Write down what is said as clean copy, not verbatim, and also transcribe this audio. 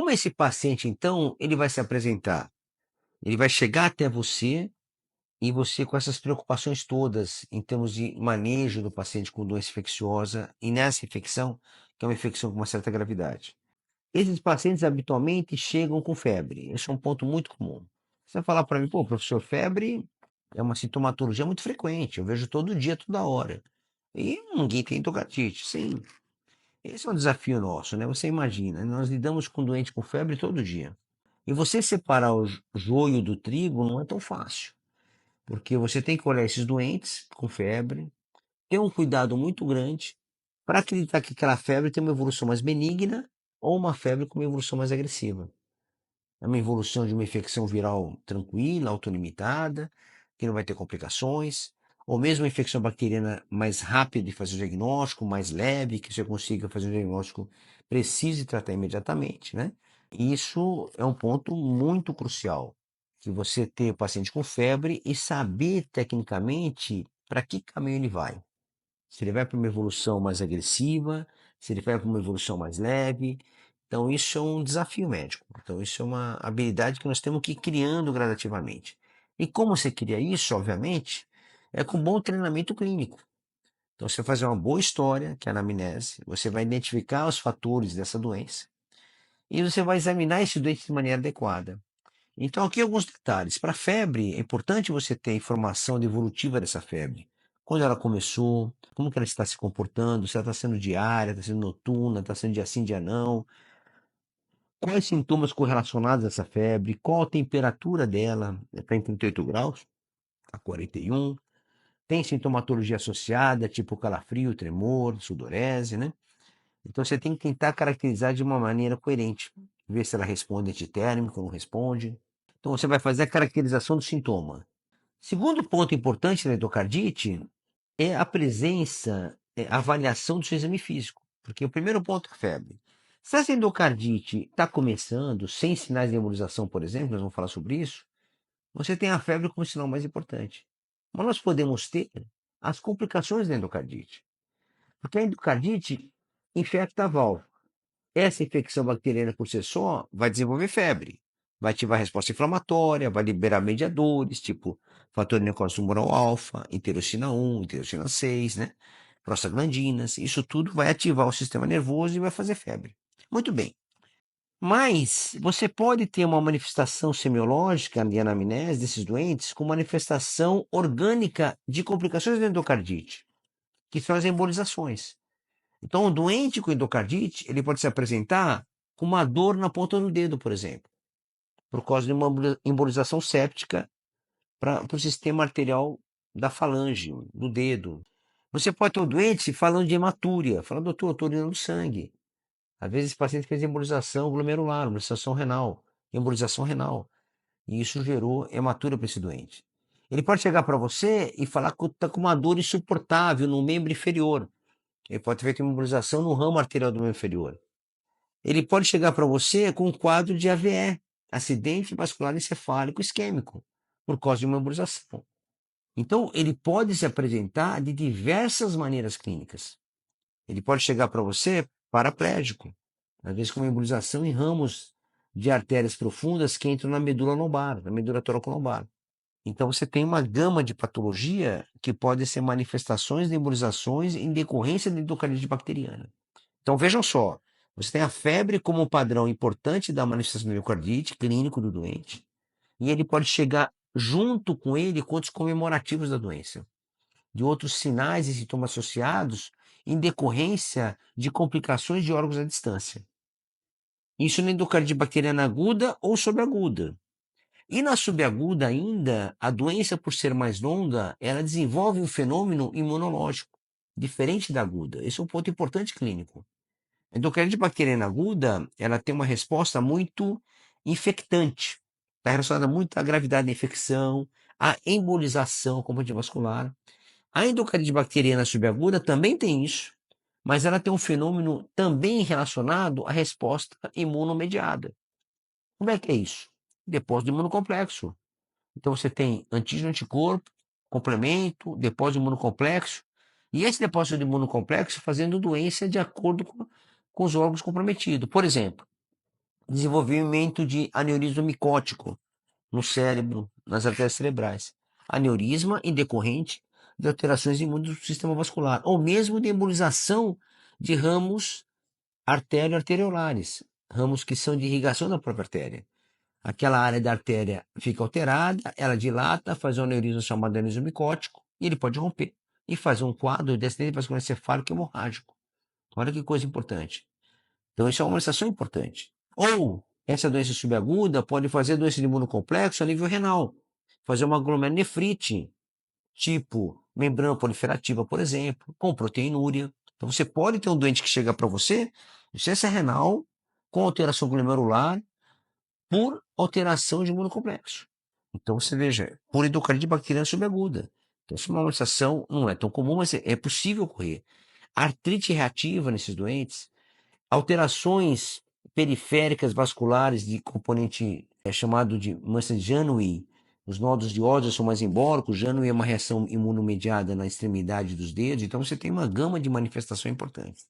como esse paciente, então, ele vai se apresentar? Ele vai chegar até você e você com essas preocupações todas em termos de manejo do paciente com doença infecciosa e nessa infecção, que é uma infecção com uma certa gravidade. Esses pacientes habitualmente chegam com febre. Esse é um ponto muito comum. Você vai falar para mim, pô, professor, febre é uma sintomatologia muito frequente. Eu vejo todo dia, toda hora. E ninguém tem endocardite. Sim, esse é um desafio nosso, né? Você imagina, nós lidamos com doente com febre todo dia. E você separar o joio do trigo não é tão fácil, porque você tem que olhar esses doentes com febre, ter um cuidado muito grande para acreditar que aquela febre tem uma evolução mais benigna ou uma febre com uma evolução mais agressiva. É uma evolução de uma infecção viral tranquila, autolimitada, que não vai ter complicações, ou mesmo uma infecção bacteriana mais rápida de fazer o diagnóstico, mais leve, que você consiga fazer um diagnóstico preciso e tratar imediatamente, né? E isso é um ponto muito crucial, que você ter o paciente com febre e saber tecnicamente para que caminho ele vai. Se ele vai para uma evolução mais agressiva, se ele vai para uma evolução mais leve. Então, isso é um desafio médico. Então, isso é uma habilidade que nós temos que ir criando gradativamente. E como você cria isso, obviamente, é com bom treinamento clínico. Então, você vai fazer uma boa história, que é a anamnese, você vai identificar os fatores dessa doença e você vai examinar esse doente de maneira adequada. Então, aqui alguns detalhes. Para a febre, é importante você ter a informação evolutiva dessa febre. Quando ela começou, como que ela está se comportando, se ela está sendo diária, está sendo noturna, está sendo dia sim, dia não. Quais sintomas correlacionados a essa febre, qual a temperatura dela, está em 38 graus a 41. Tem sintomatologia associada, tipo calafrio, tremor, sudorese, né? Então você tem que tentar caracterizar de uma maneira coerente. Ver se ela responde antitérmico ou não responde. Então você vai fazer a caracterização do sintoma. Segundo ponto importante na endocardite é a presença, a avaliação do seu exame físico. Porque o primeiro ponto é a febre. Se essa endocardite está começando, sem sinais de embolização, por exemplo, nós vamos falar sobre isso, você tem a febre como sinal mais importante. Mas nós podemos ter as complicações da endocardite. Porque a endocardite infecta a válvula. Essa infecção bacteriana por si só vai desenvolver febre, vai ativar a resposta inflamatória, vai liberar mediadores, tipo fator de necrose tumoral alfa, interleucina 1, interleucina 6, né? Prostaglandinas. Isso tudo vai ativar o sistema nervoso e vai fazer febre. Muito bem. Mas você pode ter uma manifestação semiológica de anamnese desses doentes com manifestação orgânica de complicações da endocardite, que são as embolizações. Então, o doente com endocardite, ele pode se apresentar com uma dor na ponta do dedo, por exemplo, por causa de uma embolização séptica para o sistema arterial da falange, do dedo. Você pode ter o doente falando de hematúria, falando, doutor, eu estou urinando sangue. Às vezes esse paciente fez embolização glomerular, embolização renal, e isso gerou hematúria para esse doente. Ele pode chegar para você e falar que está com uma dor insuportável no membro inferior. Ele pode ter feito uma embolização no ramo arterial do membro inferior. Ele pode chegar para você com um quadro de AVE, acidente vascular encefálico isquêmico, por causa de uma embolização. Então, ele pode se apresentar de diversas maneiras clínicas. Ele pode chegar para você paraplégico, às vezes com uma embolização em ramos de artérias profundas que entram na medula lombar, na medula toracolombar. Então, você tem uma gama de patologia que pode ser manifestações de embolizações em decorrência de endocardite bacteriana. Então vejam só, você tem a febre como padrão importante da manifestação de miocardite clínico do doente, e ele pode chegar junto com ele com outros comemorativos da doença, de outros sinais e sintomas associados em decorrência de complicações de órgãos à distância. Isso na endocardite bacteriana aguda ou subaguda. E na subaguda ainda, a doença por ser mais longa, ela desenvolve um fenômeno imunológico, diferente da aguda. Esse é um ponto importante clínico. A endocardite bacteriana aguda, ela tem uma resposta muito infectante. Está relacionada muito à gravidade da infecção, à embolização componente vascular. A endocardite bacteriana subaguda também tem isso, mas ela tem um fenômeno também relacionado à resposta imunomediada. Como é que é isso? Depósito de imunocomplexo. Então você tem antígeno anticorpo, complemento, depósito de imunocomplexo, e esse depósito de imunocomplexo fazendo doença de acordo com os órgãos comprometidos. Por exemplo, desenvolvimento de aneurisma micótico no cérebro, nas artérias cerebrais. Aneurisma em decorrente de alterações imunes do sistema vascular, ou mesmo de embolização de ramos artério-arteriolares, ramos que são de irrigação da própria artéria. Aquela área da artéria fica alterada, ela dilata, faz um aneurisma chamado aneurisma micótico, e ele pode romper e fazer um quadro de acidente vascular encefálico hemorrágico. Olha que coisa importante. Então, isso é uma manifestação importante. Ou, essa doença subaguda pode fazer doença de imunocomplexo a nível renal, fazer uma glomerulonefrite, tipo membrana proliferativa, por exemplo, com proteinúria. Então, você pode ter um doente que chega para você, insuficiência renal, com alteração glomerular, por alteração de imunocomplexo. Então, você veja, por endocardite bacteriana subaguda. Então, essa é uma manifestação, não é tão comum, mas é possível ocorrer. Artrite reativa nesses doentes, alterações periféricas vasculares de componente chamado de mancha de Janeway. Os nódulos de ódio são mais embólicos. Janeway é uma reação imunomediada na extremidade dos dedos. Então você tem uma gama de manifestações importantes.